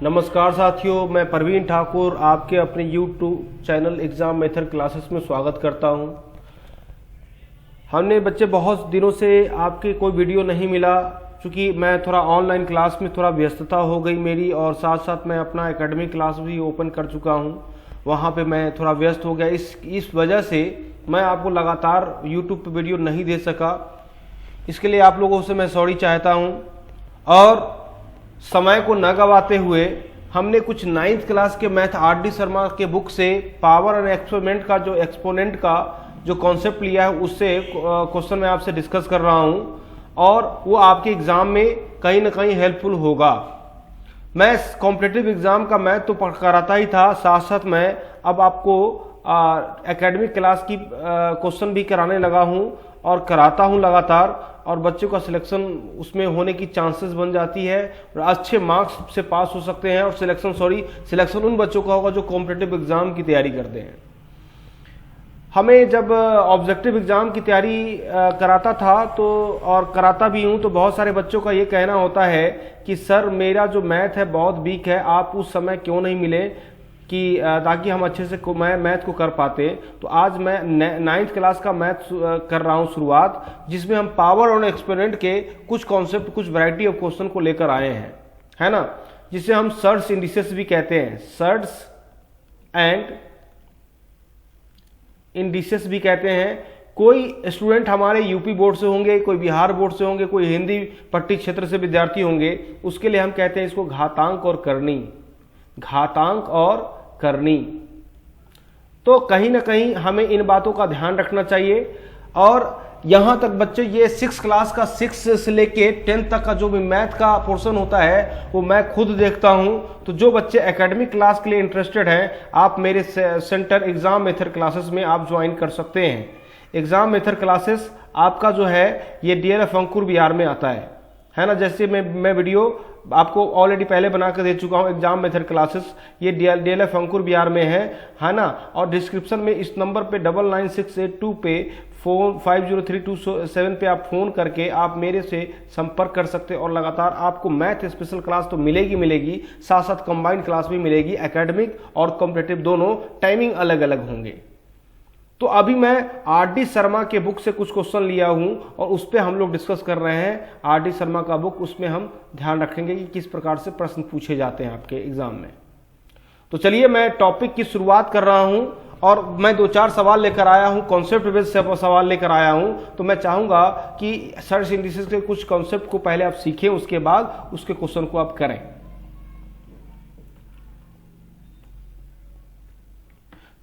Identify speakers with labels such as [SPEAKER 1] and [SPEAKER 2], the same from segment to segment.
[SPEAKER 1] नमस्कार साथियों, मैं प्रवीण ठाकुर आपके अपने YouTube channel exam method classes में स्वागत करता हूं। हमने बच्चे बहुत दिनों से आपके कोई वीडियो नहीं मिला, क्योंकि मैं थोड़ा ऑनलाइन क्लास में थोड़ा व्यस्तता हो गई मेरी, और साथ साथ मैं अपना एकेडमिक क्लास भी ओपन कर चुका हूं, वहां पे मैं थोड़ा व्यस्त हो गया। इस वजह से मैं आपको लगातार YouTube पे वीडियो नहीं दे सका। इसके लिए आप लोगों से मैं सॉरी चाहता हूँ। और समय को न गवाते हुए हमने कुछ 9th क्लास के मैथ R.D. शर्मा के बुक से पावर और एक्सपेरिमेंट का जो एक्सपोनेंट का जो कॉन्सेप्ट लिया है उससे क्वेश्चन मैं आपसे डिस्कस कर रहा हूं, और वो आपके एग्जाम में कहीं ना कहीं हेल्पफुल होगा। मैं कॉम्पिटिटिव एग्जाम का मैथ तो कराता ही था, साथ साथ मैं अब आपको एकेडमिक क्लास की क्वेश्चन भी कराने लगा हूं और कराता हूं लगातार, और बच्चों का सिलेक्शन उसमें होने की चांसेस बन जाती है और अच्छे मार्क्स से पास हो सकते हैं। और सिलेक्शन उन बच्चों का होगा जो कॉम्पिटिटिव एग्जाम की तैयारी करते हैं। हमें जब ऑब्जेक्टिव एग्जाम की तैयारी कराता था तो, और कराता भी हूं, तो बहुत सारे बच्चों का ये कहना होता है कि सर मेरा जो मैथ है बहुत वीक है, आप उस समय क्यों नहीं मिले कि ताकि हम अच्छे से मैथ को कर पाते। तो आज मैं 9th क्लास का मैथ कर रहा हूं शुरुआत, जिसमें हम पावर और एक्सपेरिमेंट के कुछ कॉन्सेप्ट, कुछ वैरायटी ऑफ क्वेश्चन को लेकर आए हैं, है ना, जिसे हम सर्ट्स इंडिसेस भी कहते हैं, सर्ट्स एंड इंडिसेस भी कहते हैं। कोई स्टूडेंट हमारे यूपी बोर्ड से होंगे, कोई बिहार बोर्ड से होंगे, कोई हिंदी पट्टी क्षेत्र से विद्यार्थी होंगे, उसके लिए हम कहते हैं इसको घातांक और करनी, घातांक और करनी। तो कहीं ना कहीं हमें इन बातों का ध्यान रखना चाहिए। और यहां तक बच्चे, ये 6 क्लास का 6 से लेके 10 तक का जो भी मैथ का पोर्शन होता है वो मैं खुद देखता हूं। तो जो बच्चे एकेडमिक क्लास के लिए इंटरेस्टेड हैं, आप मेरे सेंटर एग्जाम मेथड क्लासेस में आप ज्वाइन कर सकते हैं। एग्जाम मेथड क्लासेस आपका जो है ये DLF अंकुर बिहार में आता है ना। जैसे मैं वीडियो आपको ऑलरेडी पहले बना कर दे चुका हूं, एग्जाम मेथड क्लासेस ये DLF अंकुर बिहार में है ना। और डिस्क्रिप्शन में इस नंबर पे 99682 पे 503227 पे आप फोन करके आप मेरे से संपर्क कर सकते हैं, और लगातार आपको मैथ स्पेशल क्लास तो मिलेगी, साथ साथ कंबाइंड क्लास भी मिलेगी। एकेडमिक और कॉम्पिटिटिव दोनों टाइमिंग अलग अलग होंगे। तो अभी मैं R.D. शर्मा के बुक से कुछ क्वेश्चन लिया हूं और उस पर हम लोग डिस्कस कर रहे हैं। R.D. शर्मा का बुक, उसमें हम ध्यान रखेंगे कि किस प्रकार से प्रश्न पूछे जाते हैं आपके एग्जाम में। तो चलिए मैं टॉपिक की शुरुआत कर रहा हूं, और मैं 2-4 सवाल लेकर आया हूं, कॉन्सेप्ट बेस्ड सवाल लेकर आया हूं। तो मैं चाहूंगा कि सर्च इंडिसेस के कुछ कॉन्सेप्ट को पहले आप सीखें, उसके बाद उसके क्वेश्चन को आप करें।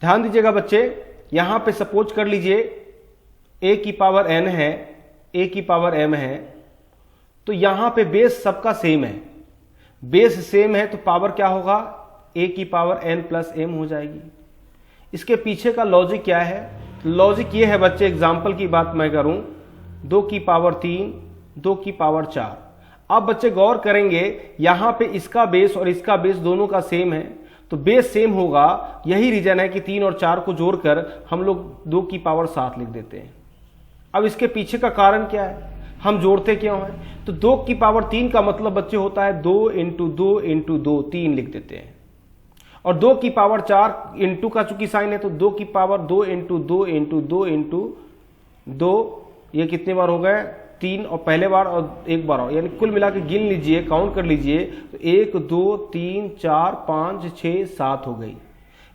[SPEAKER 1] ध्यान दीजिएगा बच्चे, यहां पे सपोज कर लीजिए a की पावर n है, a की पावर m है, तो यहां पे बेस सबका सेम है, बेस सेम है, तो पावर क्या होगा, a की पावर n प्लस m हो जाएगी। इसके पीछे का लॉजिक क्या है? लॉजिक ये है बच्चे, एग्जाम्पल की बात मैं करूं, 2 की पावर 3, 2 की पावर 4। अब बच्चे गौर करेंगे, यहां पे इसका बेस और इसका बेस दोनों का सेम है, तो बेस सेम होगा। यही रीजन है कि 3 और 4 को जोड़कर हम लोग 2 की पावर 7 लिख देते हैं। अब इसके पीछे का कारण क्या है, हम जोड़ते क्यों हैं? तो 2 की पावर 3 का मतलब बच्चे होता है 2 इंटू 2 इंटू 2, 3 लिख देते हैं। और 2 की पावर 4 इंटू का चूंकि साइन है, तो 2 की पावर 2 इंटू 2 इंटू 2 इंटू 2, ये कितने बार हो गए, 3, और पहले बार और एक बार और, यानी कुल मिला के गिन लीजिए, काउंट कर लीजिए, तो 1 2 3 4 5 6 7 हो गई।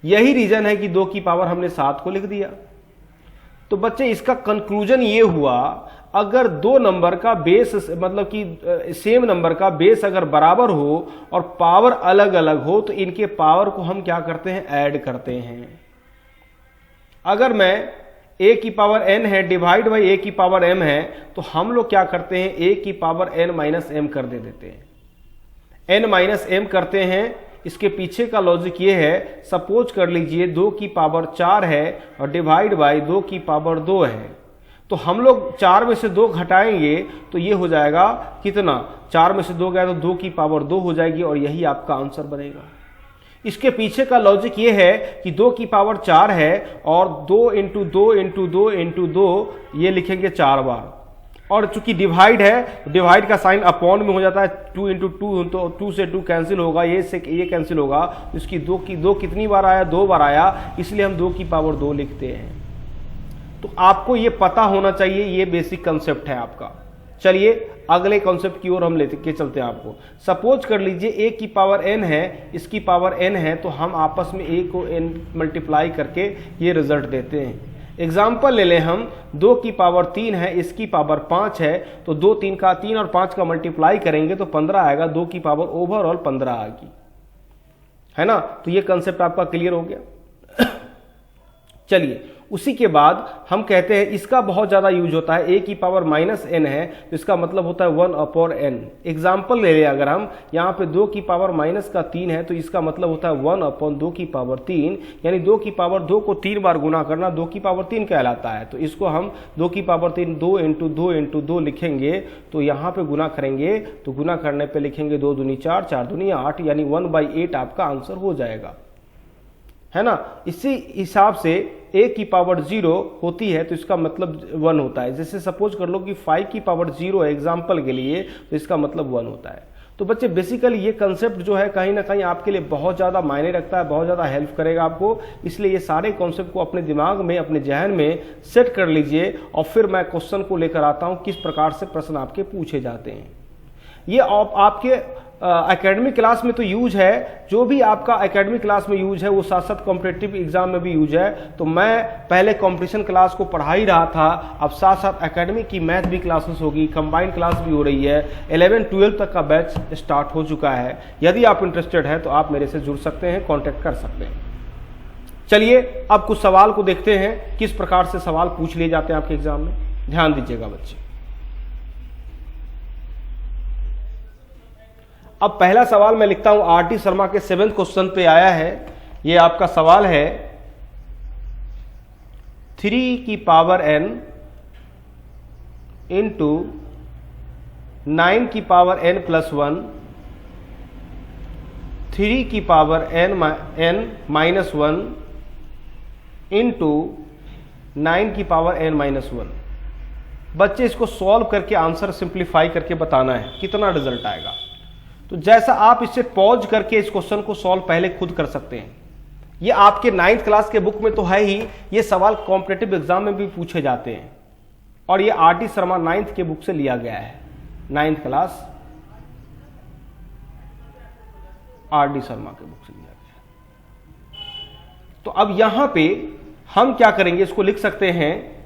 [SPEAKER 1] यही रीजन है कि 2 की पावर हमने 7 को लिख दिया। तो बच्चे इसका कंक्लूजन ये हुआ, अगर 2 नंबर का बेस, मतलब कि सेम नंबर का बेस अगर बराबर हो और पावर अलग अलग हो, तो इनके पावर को हम क्या करते हैं, ऐड करते हैं। अगर मैं a की पावर n है डिवाइड बाई a की पावर m है, तो हम लोग क्या करते हैं, a की पावर n माइनस m कर देते हैं, n माइनस m करते हैं। इसके पीछे का लॉजिक ये है, सपोज कर लीजिए 2 की पावर 4 है और डिवाइड बाई 2 की पावर 2 है, तो हम लोग 4 में से 2 घटाएंगे तो ये हो जाएगा कितना, 4 में से 2 गया तो 2 की पावर 2 हो जाएगी, और यही आपका आंसर बनेगा। इसके पीछे का लॉजिक ये है कि 2 की पावर 4 है और 2 इंटू 2 इंटू 2 इंटू 2 ये लिखेंगे 4 बार। और चूंकि डिवाइड है, डिवाइड का साइन अपॉन में हो जाता है, 2 इंटू 2, तो 2 से 2 कैंसिल होगा, ये से ये कैंसिल होगा, इसकी 2 कितनी बार आया, 2 बार आया, इसलिए हम 2 की पावर 2 लिखते हैं। तो आपको ये पता होना चाहिए, ये बेसिक कंसेप्ट है आपका। चलिए अगले कॉन्सेप्ट की ओर हम लेके चलते हैं आपको। सपोज कर लीजिए a की पावर n है, इसकी पावर n है, तो हम आपस में a को n मल्टीप्लाई करके ये रिजल्ट देते हैं। एग्जाम्पल ले लें हम, 2 की पावर 3 है, इसकी पावर 5 है, तो 2 3 और 5 का मल्टीप्लाई करेंगे तो 15 आएगा, 2 की पावर ओवरऑल 15 आएगी, है ना। तो ये कंसेप्ट आपका क्लियर हो गया। चलिए उसी के बाद हम कहते हैं इसका बहुत ज्यादा यूज होता है, a की पावर -n है, तो इसका मतलब होता है 1/n। एग्जाम्पल ले लें अगर हम, यहाँ पे 2 की पावर -3 है, तो इसका मतलब होता है 1/2 की पावर 3, यानी 2 की पावर 2 को 3 बार गुना करना 2 की पावर 3 कहलाता है। तो इसको हम 2 की पावर 3 2 इंटू 2 इंटू 2 लिखेंगे, तो यहाँ पे गुना करेंगे, तो गुना करने पे लिखेंगे 2 दूनी 4, 4 दूनी 8, यानी 1/8 आपका आंसर हो जाएगा, है ना। इसी हिसाब से a की पावर 0 होती है, तो इसका मतलब 1 होता है। जैसे सपोज कर लो कि 5 की पावर 0 है एग्जाम्पल के लिए, तो इसका मतलब 1 होता है। तो बच्चे बेसिकली ये कंसेप्ट जो है कहीं ना कहीं आपके लिए बहुत ज़्यादा मायने रखता है, बहुत ज़्यादा हेल्प करेगा आपको। इसलिए ये सारे कॉन्सेप्ट को अपने दिमाग में, अपने जहन में सेट कर लीजिए, और फिर मैं क्वेश्चन को लेकर आता हूँ किस प्रकार से प्रश्न आपके पूछे जाते हैं। ये आपके एकेडमिक क्लास में तो यूज है, जो भी आपका एकेडमिक क्लास में यूज है वो साथ साथ कॉम्पिटिटिव एग्जाम में भी यूज है। तो मैं पहले कंपटीशन क्लास को पढ़ा ही रहा था, अब साथ साथ एकेडमिक की मैथ भी क्लासेस होगी, कंबाइंड क्लास भी हो रही है, 11-12 तक का बैच स्टार्ट हो चुका है। यदि आप इंटरेस्टेड है तो आप मेरे से जुड़ सकते हैं, कॉन्टेक्ट कर सकते हैं। चलिए अब कुछ सवाल को देखते हैं, किस प्रकार से सवाल पूछ लिए जाते हैं आपके एग्जाम में। ध्यान दीजिएगा बच्चे। अब पहला सवाल मैं लिखता हूं, आर.टी. शर्मा के 7th क्वेश्चन पे आया है। ये आपका सवाल है, 3 की पावर n इंटू 9 की पावर n प्लस 1, 3 की पावर n माइनस 1 इंटू 9 की पावर n माइनस 1। बच्चे इसको सॉल्व करके आंसर सिंप्लीफाई करके बताना है कितना रिजल्ट आएगा। तो जैसा आप इससे पॉज करके इस क्वेश्चन को सॉल्व पहले खुद कर सकते हैं। ये आपके 9th क्लास के बुक में तो है ही, ये सवाल कॉम्पिटिटिव एग्जाम में भी पूछे जाते हैं, और ये आर.टी. शर्मा 9th के बुक से लिया गया है। 9th class RD. शर्मा के बुक से लिया गया है। तो अब यहां पे हम क्या करेंगे, इसको लिख सकते हैं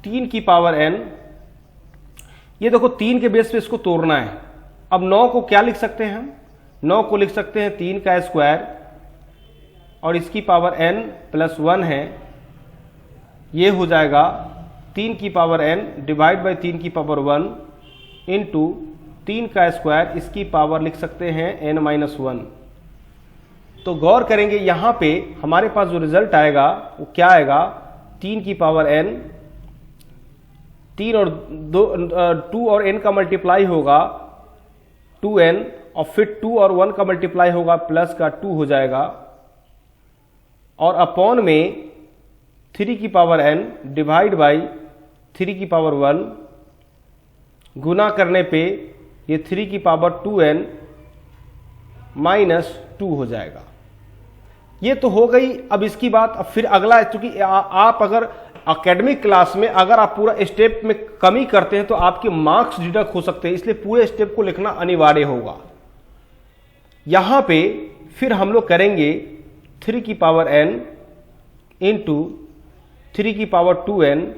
[SPEAKER 1] 3 की पावर n। ये देखो 3 के बेस पे इसको तोड़ना है। अब 9 को क्या लिख सकते हैं हम, 9 को लिख सकते हैं 3 का स्क्वायर, और इसकी पावर n प्लस 1 है, ये हो जाएगा 3 की पावर n डिवाइड बाई 3 की पावर 1 इंटू 3 का स्क्वायर, इसकी पावर लिख सकते हैं n माइनस 1। तो गौर करेंगे यहां पे हमारे पास जो रिजल्ट आएगा वो क्या आएगा, 3 की पावर n, 3 और 2 और n का मल्टीप्लाई होगा 2n, और फिर 2 और 1 का मल्टीप्लाई होगा प्लस का 2 हो जाएगा, और अपॉन में 3 की पावर n डिवाइड बाई 3 की पावर 1, गुना करने पे ये 3 की पावर 2n माइनस 2 हो जाएगा। ये तो हो गई। अब इसकी बात, अब फिर अगला, चूंकि आप अगर एकेडमिक क्लास में अगर आप पूरा स्टेप में कमी करते हैं तो आपके मार्क्स डिडक्ट हो सकते हैं, इसलिए पूरे स्टेप को लिखना अनिवार्य होगा। यहां पे फिर हम लोग करेंगे 3 की पावर n इंटू 3 की पावर 2n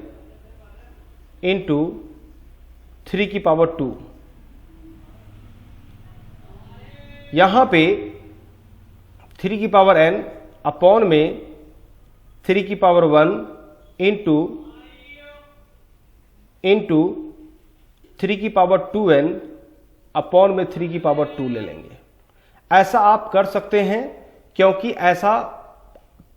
[SPEAKER 1] इंटू 3 की पावर 2। यहां पे 3 की पावर n अपॉन में 3 की पावर 1 इंटू 3 की पावर 2n अपॉन में 3 की पावर 2 ले लेंगे। ऐसा आप कर सकते हैं, क्योंकि ऐसा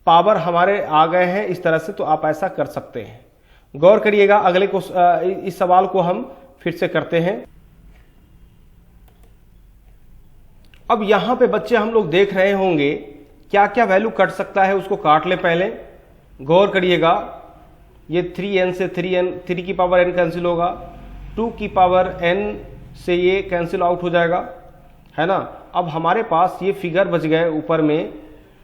[SPEAKER 1] पावर हमारे आ गए हैं इस तरह से, तो आप ऐसा कर सकते हैं। गौर करिएगा, अगले को इस सवाल को हम फिर से करते हैं। अब यहां पे बच्चे हम लोग देख रहे होंगे क्या क्या वैल्यू कट सकता है, उसको काट ले पहले। गौर करिएगा, ये 3n से 3 की पावर n कैंसिल होगा, 2 की पावर n से ये कैंसिल आउट हो जाएगा, है ना। अब हमारे पास ये फिगर बच गए ऊपर में,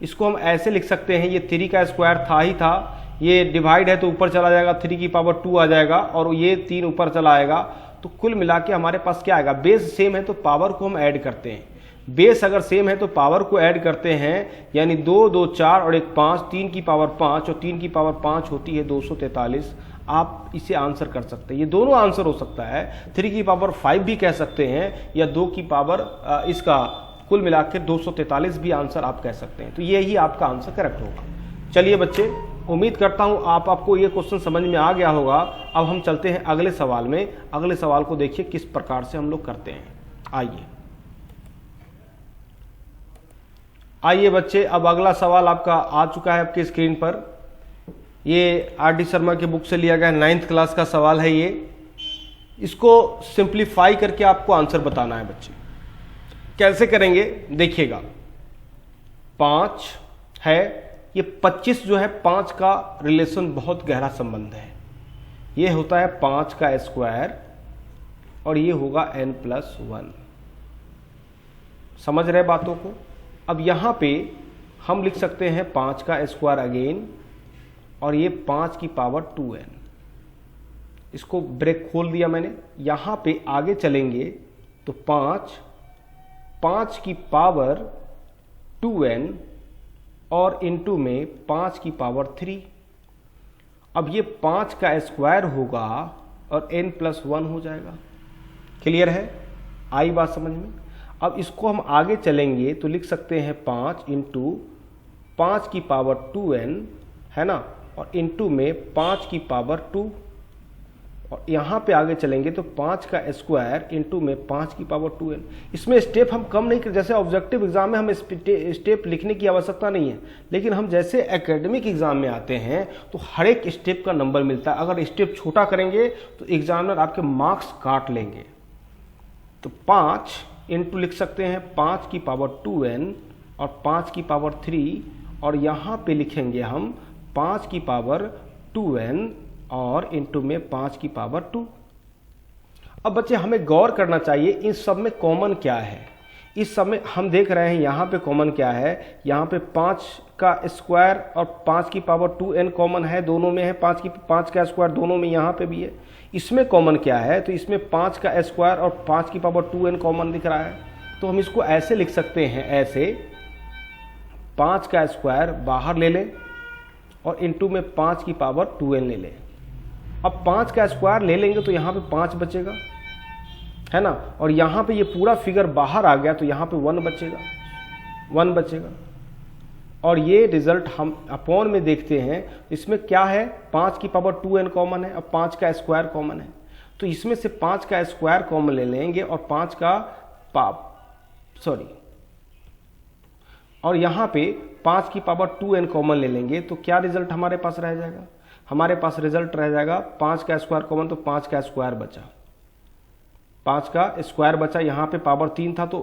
[SPEAKER 1] इसको हम ऐसे लिख सकते हैं, ये 3 का स्क्वायर था ही था, ये डिवाइड है तो ऊपर चला जाएगा, 3 की पावर 2 आ जाएगा और ये 3 ऊपर चला आएगा। तो कुल मिला के हमारे पास क्या आएगा, बेस सेम है तो पावर को हम ऐड करते हैं। बेस अगर सेम है तो पावर को ऐड करते हैं, यानी 2 2 4 और 1 5, 3 की पावर 5 और 3 की पावर 5 होती है 243। आप इसे आंसर कर सकते हैं, ये दोनों आंसर हो सकता है, 3 की पावर 5 भी कह सकते हैं या 2 की पावर इसका कुल मिला के 243 भी आंसर आप कह सकते हैं। तो ये ही आपका आंसर करेक्ट होगा। चलिए बच्चे, उम्मीद करता हूं आपको ये क्वेश्चन समझ में आ गया होगा। अब हम चलते हैं अगले सवाल में। अगले सवाल को देखिए किस प्रकार से हम लोग करते हैं। आइए बच्चे, अब अगला सवाल आपका आ चुका है आपके स्क्रीन पर। ये आर.डी. शर्मा के बुक से लिया गया 9th क्लास का सवाल है। ये इसको सिंप्लीफाई करके आपको आंसर बताना है बच्चे। कैसे करेंगे देखिएगा, 5 है, ये 25 जो है 5 का रिलेशन बहुत गहरा संबंध है। ये होता है 5 का स्क्वायर और ये होगा n+1। समझ रहे बातों को। अब यहां पे हम लिख सकते हैं 5 का स्क्वायर अगेन और ये 5 की पावर 2n। इसको ब्रेक खोल दिया मैंने। यहां पे आगे चलेंगे तो 5 की पावर 2n और इनटू में 5 की पावर 3। अब ये 5 का स्क्वायर होगा और n+1 हो जाएगा। क्लियर है, आई बात समझ में। अब इसको हम आगे चलेंगे तो लिख सकते हैं 5 इंटू 5 की पावर 2n, है ना, और इनटू में 5 की पावर 2। और यहाँ पे आगे चलेंगे तो 5 का स्क्वायर इंटू में 5 की पावर 2n। इसमें स्टेप हम कम नहीं कर, जैसे ऑब्जेक्टिव एग्जाम में हमें स्टेप लिखने की आवश्यकता नहीं है, लेकिन हम जैसे एकेडमिक एग्जाम में आते हैं तो हर एक स्टेप का नंबर मिलता है। अगर स्टेप छोटा करेंगे तो एग्जामिनर आपके मार्क्स काट लेंगे। तो 5 इंटू लिख सकते हैं 5 की पावर 2n और 5 की पावर 3 और यहाँ पे लिखेंगे हम 5 की पावर 2n और इंटू में 5 की पावर 2। अब बच्चे हमें गौर करना चाहिए इन सब में कॉमन क्या है। इस सब में हम देख रहे हैं यहाँ पे कॉमन क्या है, यहाँ पे 5 का स्क्वायर और 5 की पावर 2n कॉमन है, दोनों में है। 5 का स्क्वायर दोनों में यहाँ पे भी है। इसमें कॉमन क्या है, तो इसमें 5 का स्क्वायर और 5 की पावर 2n कॉमन दिख रहा है। तो हम इसको ऐसे लिख सकते हैं, ऐसे 5 का स्क्वायर बाहर ले लें और इंटू में 5 की पावर 2n ले लें। अब 5 का स्क्वायर ले लेंगे तो यहाँ पे 5 बचेगा, है ना, और यहाँ पे ये पूरा फिगर बाहर आ गया तो यहाँ पे 1 बचेगा। और ये रिजल्ट हम अपॉन में देखते हैं, इसमें क्या है, 5 की पावर 2n कॉमन है, अब 5 का स्क्वायर कॉमन है। तो इसमें से 5 का स्क्वायर कॉमन ले लेंगे और 5 का और यहाँ पे 5 की पावर 2n कॉमन ले लेंगे तो क्या रिजल्ट हमारे पास रह जाएगा, हमारे पास रिजल्ट रह जाएगा 5 का स्क्वायर कॉमन, तो 5 का स्क्वायर बचा, 5 का स्क्वायर बचा। यहाँ पे पावर 3 था तो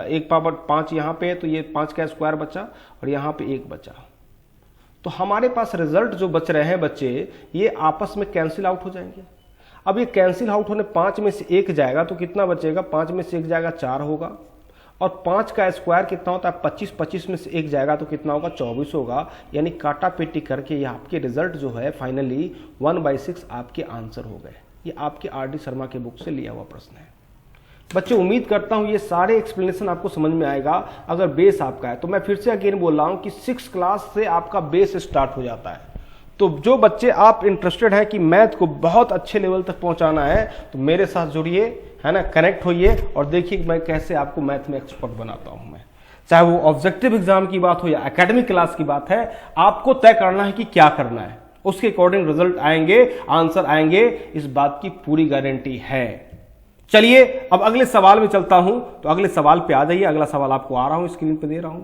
[SPEAKER 1] एक पावर 5 यहाँ पे है तो ये 5 का स्क्वायर बचा और यहाँ पे 1 बचा। तो हमारे पास रिजल्ट जो बच रहे हैं बच्चे, ये आपस में कैंसिल आउट हो जाएंगे। अब ये कैंसिल आउट होने 5 में से 1 जाएगा तो कितना बचेगा, 5 में से 1 जाएगा 4 होगा। और 5 का स्क्वायर कितना होता है, 25 में से 1 जाएगा तो कितना होगा, 24 होगा। यानी काटा पेटी करके ये आपके रिजल्ट जो है फाइनली 1/6 आपके आंसर हो गए। ये आपके आर.डी. शर्मा के बुक से लिया हुआ प्रश्न है। बच्चे उम्मीद करता हूं ये सारे एक्सप्लेनेशन आपको समझ में आएगा अगर बेस आपका है। तो मैं फिर से अगेन बोल रहा हूं कि 6th क्लास से आपका बेस स्टार्ट हो जाता है। तो जो बच्चे आप इंटरेस्टेड है कि मैथ को बहुत अच्छे लेवल तक पहुंचाना है तो मेरे साथ जुड़िए, है ना, कनेक्ट होइए और देखिए मैं कैसे आपको मैथ में एक्सपर्ट बनाता हूं। मैं चाहे वो ऑब्जेक्टिव एग्जाम की बात हो या एकेडमिक क्लास की बात है, आपको तय करना है कि क्या करना है, उसके अकॉर्डिंग रिजल्ट आएंगे, आंसर आएंगे, इस बात की पूरी गारंटी है। चलिए अब अगले सवाल में चलता हूं। तो अगले सवाल पे आ जाइए। अगला सवाल आपको आ रहा हूं, स्क्रीन पे दे रहा हूं।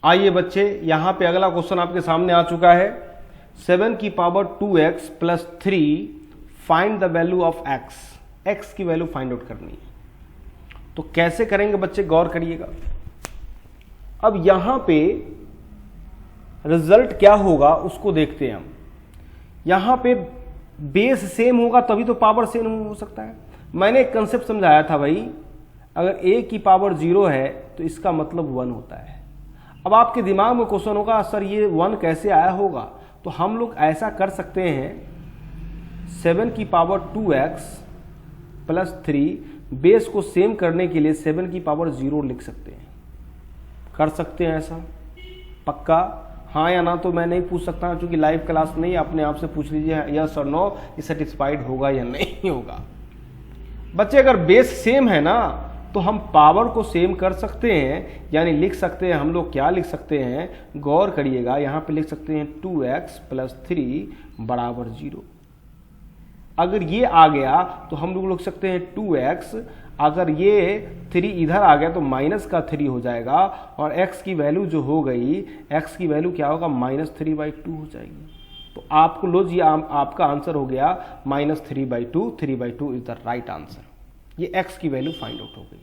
[SPEAKER 1] आइए बच्चे, यहां पे अगला क्वेश्चन आपके सामने आ चुका है। 7 की power 2x + 3 find the value of x की वैल्यू फाइंड आउट करनी है। तो कैसे करेंगे बच्चे, गौर करिएगा। अब यहां पे रिजल्ट क्या होगा उसको देखते हैं हम। यहां पे बेस सेम होगा तभी तो पावर सेम हो सकता है। मैंने एक कंसेप्ट समझाया था भाई, अगर a की पावर 0 है तो इसका मतलब 1 होता है। अब आपके दिमाग में क्वेश्चन होगा सर ये 1 कैसे आया होगा, तो हम लोग ऐसा कर सकते हैं 7 की पावर 2x प्लस 3, बेस को सेम करने के लिए 7 की पावर 0 लिख सकते हैं। कर सकते हैं ऐसा पक्का? हाँ या ना तो मैं नहीं पूछ सकता क्योंकि लाइव क्लास नहीं, अपने आप से पूछ लीजिए यस और नो, ये सेटिस्फाइड होगा या नहीं होगा। बच्चे अगर बेस सेम है ना तो हम पावर को सेम कर सकते हैं, यानी लिख सकते हैं हम लोग, क्या लिख सकते हैं, गौर करिएगा, यहाँ पे लिख सकते हैं 2x प्लस 3 बराबर 0। अगर ये आ गया तो हम लोग लिख सकते हैं 2x, अगर ये 3 इधर आ गया तो माइनस का 3 हो जाएगा, और x की वैल्यू जो हो गई, x की वैल्यू क्या होगा, -3/2 हो जाएगी। तो आपको लो जी आपका आंसर हो गया -3/2, 3/2 इज द राइट आंसर। ये x की वैल्यू फाइंड आउट हो गई।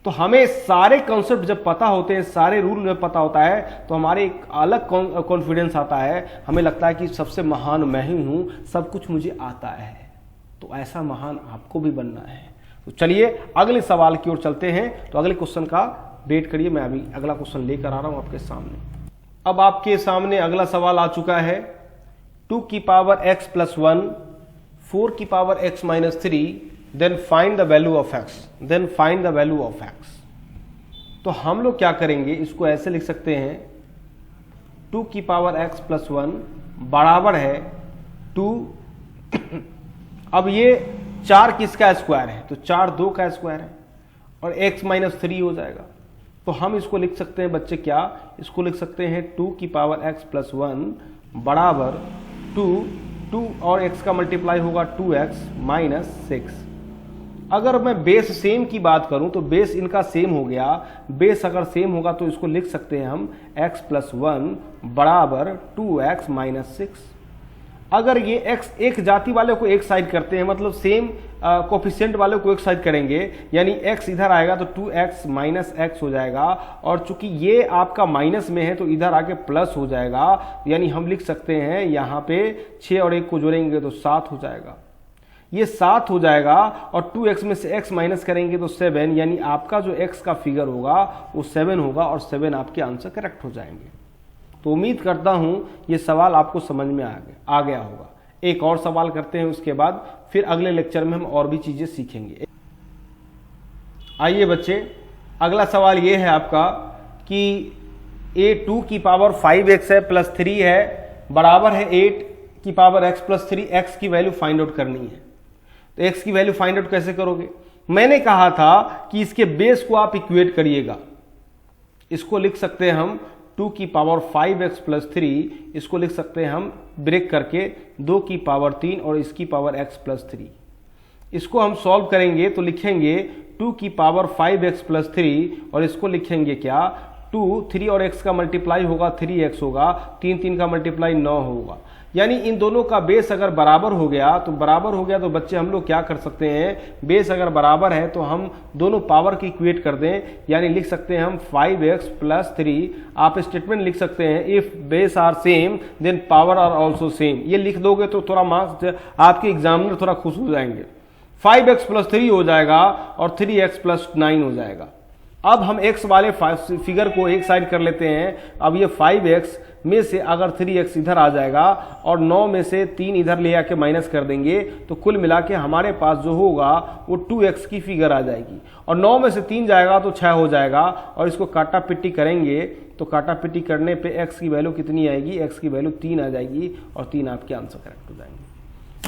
[SPEAKER 1] तो हमें सारे कॉन्सेप्ट जब पता होते हैं, सारे रूल जब पता होता है, तो हमारे एक अलग कॉन्फिडेंस आता है, हमें लगता है कि सबसे महान मैं ही हूं, सब कुछ मुझे आता है। तो ऐसा महान आपको भी बनना है। तो चलिए अगले सवाल की ओर चलते हैं। तो अगले क्वेश्चन का वेट करिए, मैं अभी अगला क्वेश्चन लेकर आ रहा हूं आपके सामने। अब आपके सामने अगला सवाल आ चुका है, 2 की पावर x प्लस 1, 4 की power x minus 3, then find the value of x, then find the value of x। तो हम लोग क्या करेंगे, इसको ऐसे लिख सकते हैं 2 की पावर x प्लस 1 बराबर है 2 अब ये 4 किसका स्क्वायर है, तो 4 2 का स्क्वायर है, और x माइनस 3 हो जाएगा। तो हम इसको लिख सकते हैं बच्चे, क्या इसको लिख सकते हैं 2 की पावर x प्लस 1 बराबर 2 और x का मल्टीप्लाई होगा 2x माइनस 6। अगर मैं बेस सेम की बात करूं तो बेस इनका सेम हो गया। बेस अगर सेम होगा तो इसको लिख सकते हैं हम x प्लस 1 बराबर 2x माइनस 6। अगर ये x एक जाति वाले को एक साइड करते हैं, मतलब सेम कोफिशिएंट वाले को एक साइड करेंगे, यानी x इधर आएगा तो 2x माइनस x हो जाएगा, और चूंकि ये आपका माइनस में है तो इधर आके प्लस हो जाएगा, यानी हम लिख सकते हैं यहाँ पे 6 और 1 को जोड़ेंगे तो 7 हो जाएगा। ये 7 हो जाएगा, और 2x में से x माइनस करेंगे तो 7, यानी आपका जो x का फिगर होगा वो 7 होगा, और 7 आपके आंसर करेक्ट हो जाएंगे। तो उम्मीद करता हूं ये सवाल आपको समझ में आ गया होगा। एक और सवाल करते हैं, उसके बाद फिर अगले लेक्चर में हम और भी चीजें सीखेंगे। आइए बच्चे, अगला सवाल ये है आपका कि a 2 की पावर 5x है प्लस 3 है बराबर है 8 की पावर x प्लस 3, x की वैल्यू फाइंड आउट करनी है। तो x की वैल्यू फाइंड आउट कैसे करोगे, मैंने कहा था कि इसके बेस को आप इक्वेट करिएगा। इसको लिख सकते हैं हम 2 की पावर 5x प्लस 3, इसको लिख सकते हैं हम ब्रेक करके 2 की पावर 3 और इसकी पावर x प्लस 3। इसको हम सॉल्व करेंगे तो लिखेंगे 2 की पावर 5x प्लस 3, और इसको लिखेंगे क्या 2, 3 और x का मल्टीप्लाई होगा 3x होगा, 3 3 का मल्टीप्लाई 9 होगा। यानी इन दोनों का बेस अगर बराबर हो गया तो बच्चे हम लोग क्या कर सकते हैं, बेस अगर बराबर है तो हम दोनों पावर की इक्वेट कर दें, यानी लिख सकते हैं हम 5x प्लस 3। आप स्टेटमेंट लिख सकते हैं if base are same then power are also same. ये लिख दोगे तो थोड़ा मार्क्स आपके एग्जामिनर थोड़ा खुश हो जाएंगे। 5x प्लस 3 हो जाएगा और 3x प्लस 9 हो जाएगा। अब हम x वाले फिगर को एक साइड कर लेते हैं। अब ये 5x में से अगर 3x इधर आ जाएगा और 9 में से 3 इधर ले आके माइनस कर देंगे, तो कुल मिला के हमारे पास जो होगा वो 2x की फिगर आ जाएगी, और 9 में से 3 जाएगा तो 6 हो जाएगा। और इसको काटा पिट्टी करेंगे तो काटा पिट्टी करने पे x की वैल्यू कितनी आएगी, x की वैल्यू 3 आ जाएगी, और 3 आपके आंसर करेक्ट हो जाएंगे।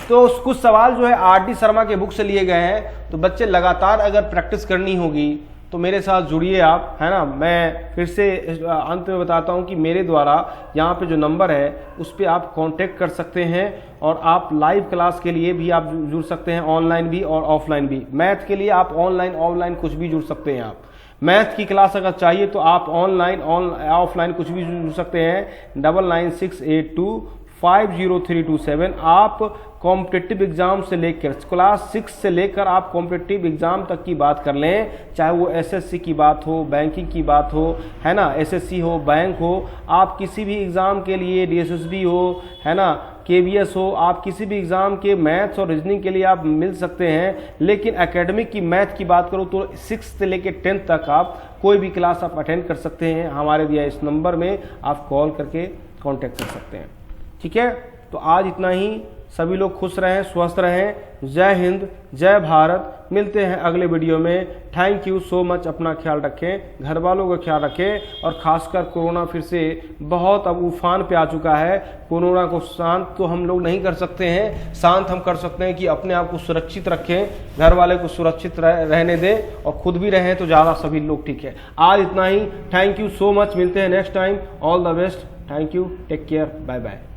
[SPEAKER 1] तो कुछ सवाल जो है आर.डी. शर्मा के बुक से लिए गए हैं। तो बच्चे लगातार अगर प्रैक्टिस करनी होगी तो मेरे साथ जुड़िए आप, है ना। मैं फिर से अंत में बताता हूं कि मेरे द्वारा यहाँ पे जो नंबर है उस पर आप कांटेक्ट कर सकते हैं, और आप लाइव क्लास के लिए भी आप जुड़ सकते हैं, ऑनलाइन भी और ऑफलाइन भी। मैथ के लिए आप ऑनलाइन ऑफलाइन कुछ भी जुड़ सकते हैं। आप मैथ की क्लास अगर चाहिए तो आप ऑनलाइन ऑफलाइन कुछ भी जुड़ सकते हैं। 9968250327। आप कॉम्पिटिटिव एग्जाम से लेकर क्लास 6 से लेकर आप कॉम्पिटिटिव एग्जाम तक की बात कर लें, चाहे वो एसएससी की बात हो, बैंकिंग की बात हो, है ना, एसएससी हो, बैंक हो, आप किसी भी एग्जाम के लिए, डीएसएसबी हो, है ना, KVS हो, आप किसी भी एग्जाम के मैथ्स और रीजनिंग के लिए आप मिल सकते हैं। लेकिन एकेडमिक की मैथ की बात करूं तो 6 से लेकर 10 तक आप कोई भी क्लास आप अटेंड कर सकते हैं। हमारे दिया इस नंबर में आप कॉल करके कांटेक्ट कर सकते हैं। ठीक है, तो आज इतना ही। सभी लोग खुश रहें, स्वस्थ रहें। जय हिंद, जय भारत। मिलते हैं अगले वीडियो में। Thank you so much. अपना ख्याल रखें, घर वालों का ख्याल रखें, और खासकर कोरोना फिर से बहुत अब उफान पे आ चुका है। कोरोना को शांत तो हम लोग नहीं कर सकते हैं, शांत हम कर सकते हैं कि अपने आप को सुरक्षित रखें, घर वाले को सुरक्षित रहने दें, और खुद भी रहें तो ज़्यादा सभी लोग ठीक है। आज इतना ही। Thank you so much. मिलते हैं next time. All the best. Thank you, take care, bye bye.